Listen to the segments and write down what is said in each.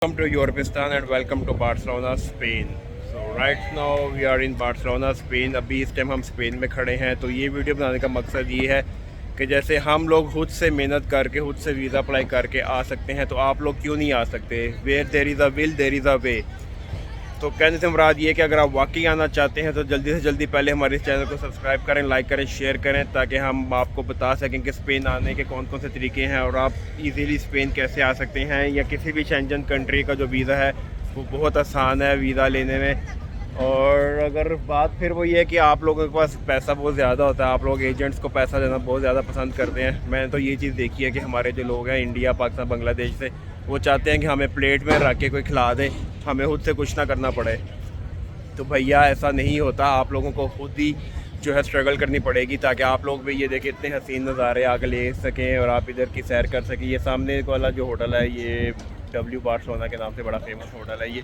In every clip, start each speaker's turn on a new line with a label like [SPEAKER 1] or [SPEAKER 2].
[SPEAKER 1] Welcome to Europeistan and welcome to Barcelona, Spain. So right now we are in Barcelona, Spain. अभी इस time हम Spain में खड़े हैं। तो ये वीडियो बनाने का मकसद ये है कि जैसे हम लोग खुद से मेहनत करके खुद से वीज़ा अप्लाई करके आ सकते हैं, तो आप लोग क्यों नहीं आ सकते। Where there is a will there is a way. तो कहने से मुराद ये कि अगर आप वाकई आना चाहते हैं तो जल्दी से जल्दी पहले हमारे इस चैनल को सब्सक्राइब करें, लाइक करें, शेयर करें, ताकि हम आपको बता सकें कि स्पेन आने के कौन कौन से तरीके हैं और आप इजीली स्पेन कैसे आ सकते हैं। या किसी भी शेंजन कंट्री का जो वीज़ा है वो बहुत आसान है वीज़ा लेने में। और अगर बात फिर वो ये है कि आप लोगों के पास पैसा बहुत ज़्यादा होता है, आप लोग एजेंट्स को पैसा देना बहुत ज़्यादा पसंद करते हैं। मैंने तो ये चीज़ देखी है कि हमारे जो लोग हैं इंडिया, पाकिस्तान, बांग्लादेश से, वो चाहते हैं कि हमें प्लेट में रख के कोई खिला दे, हमें खुद से कुछ ना करना पड़े। तो भैया ऐसा नहीं होता, आप लोगों को खुद ही जो है स्ट्रगल करनी पड़ेगी, ताकि आप लोग भी ये देखें इतने हसीन नज़ारे आगे ले सकें और आप इधर की सैर कर सकें। ये सामने वाला जो होटल है ये W बार्सिलोना के नाम से बड़ा फेमस होटल है ये।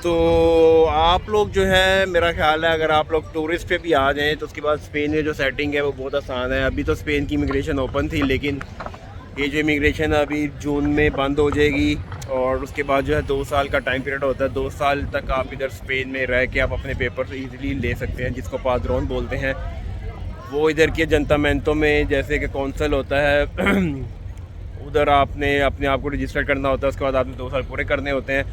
[SPEAKER 1] तो आप लोग जो है, मेरा ख्याल है अगर आप लोग टूरिस्ट पे भी आ जाएँ तो उसके बाद स्पेन में जो सेटिंग है वो बहुत आसान है। अभी तो स्पेन की इमिग्रेशन ओपन थी, लेकिन ये जो इमिग्रेशन अभी जून में बंद हो जाएगी और उसके बाद जो है 2 साल का टाइम पीरियड होता है। 2 साल तक आप इधर स्पेन में रह के आप अपने पेपर ईज़िली ले सकते हैं, जिसको पाद्रोन बोलते हैं। वो इधर के जनतामेंटो में जैसे कि कौंसल होता है उधर आपने अपने आप को रजिस्टर करना होता है। उसके बाद आपने 2 साल पूरे करने होते हैं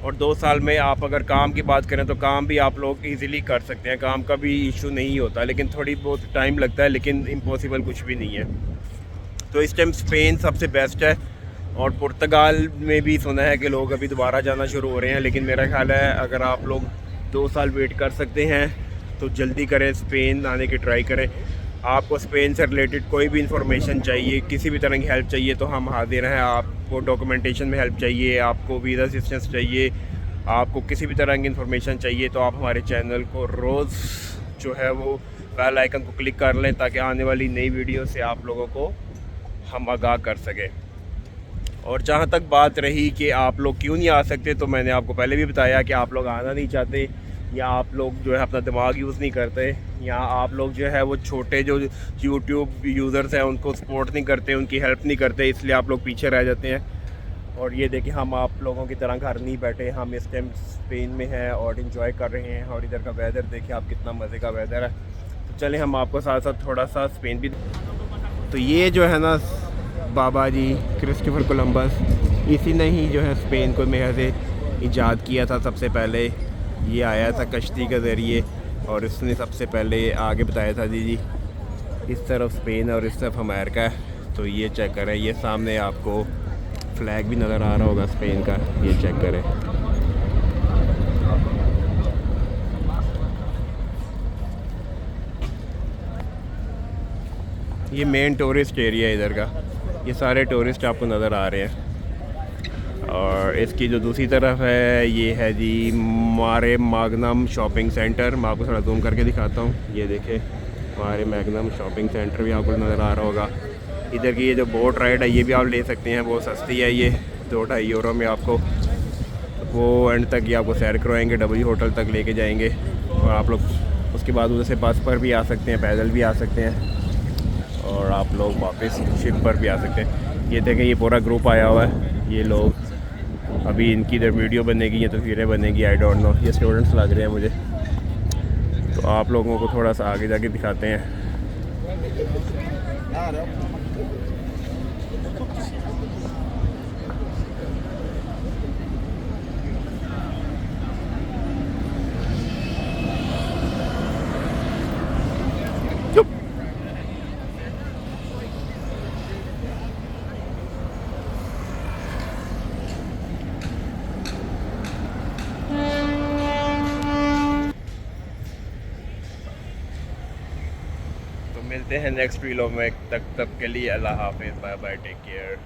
[SPEAKER 1] और 2 साल में आप अगर काम की बात करें तो काम भी आप लोग इजीली कर सकते हैं, काम का भी इशू नहीं होता, लेकिन थोड़ी बहुत टाइम लगता है, लेकिन इम्पॉसिबल कुछ भी नहीं है। तो इस टाइम स्पेन सबसे बेस्ट है। और पुर्तगाल में भी सुना है कि लोग अभी दोबारा जाना शुरू हो रहे हैं, लेकिन मेरा ख्याल है अगर आप लोग 2 साल वेट कर सकते हैं तो जल्दी करें, स्पेन आने की ट्राई करें। आपको स्पेन से रिलेटेड कोई भी इंफॉर्मेशन चाहिए, किसी भी तरह की हेल्प चाहिए तो हम हाजिर हैं। आपको डॉक्यूमेंटेशन में हेल्प चाहिए, आपको वीज़ा असिस्टेंस चाहिए, आपको किसी भी तरह की इंफॉर्मेशन चाहिए, तो आप हमारे चैनल को रोज़ जो है वो बेल आइकन को क्लिक कर लें, ताकि आने वाली नई वीडियो से आप लोगों को हम आगाह कर सकें। और जहाँ तक बात रही कि आप लोग क्यों नहीं आ सकते, तो मैंने आपको पहले भी बताया कि आप लोग आना नहीं चाहते, या आप लोग जो है अपना दिमाग यूज़ नहीं करते, या आप लोग जो है वो छोटे जो यूट्यूब यूज़र्स हैं उनको सपोर्ट नहीं करते, उनकी हेल्प नहीं करते, इसलिए आप लोग पीछे रह जाते हैं। और ये देखिए हम आप लोगों की तरह घर नहीं बैठे, हम इस टाइम स्पेन में हैं और इन्जॉय कर रहे हैं। और इधर का वेदर देखिए आप, कितना मज़े का वेदर है। तो चलें हम आपको साथ साथ थोड़ा सा स्पेन भी। तो ये जो है ना बाबा जी क्रिस्टोफर कोलंबस, इसी ने ही जो है स्पेन को मेरे से ईजाद किया था। सबसे पहले ये आया था कश्ती के ज़रिए और इसने सबसे पहले आगे बताया था जी इस तरफ स्पेन और इस तरफ अमेरिका है। तो ये चेक करें, ये सामने आपको फ्लैग भी नज़र आ रहा होगा स्पेन का, ये चेक करें। ये मेन टूरिस्ट एरिया है इधर का, ये सारे टूरिस्ट आपको नज़र आ रहे हैं। और इसकी जो दूसरी तरफ है ये है जी मारे मैग्नम शॉपिंग सेंटर। मैं आपको थोड़ा जूम करके दिखाता हूँ, ये देखें मारे मैग्नम शॉपिंग सेंटर भी आपको नज़र आ रहा होगा। इधर की ये जो बोट राइड है ये भी आप ले सकते हैं, बहुत सस्ती है, ये 2-2.5 यूरो में आपको वो एंड तक ये आपको सैर करवाएंगे, W होटल तक लेके जाएंगे। और आप लोग उसके बाद उधर से बस पर भी आ सकते हैं, पैदल भी आ सकते हैं, और आप लोग वापस शिप पर भी आ सकते हैं। ये देखें ये पूरा ग्रुप आया हुआ है, ये लोग अभी इनकी इधर वीडियो बनेगी या तस्वीरें बनेगी, आई डोंट नो, ये स्टूडेंट्स लग रहे हैं मुझे। तो आप लोगों को थोड़ा सा आगे जाके दिखाते हैं। तो मिलते हैं नेक्स्ट वीडियो में, तब तक के लिए अल्लाह हाफिज़, बाय बाय, टेक केयर।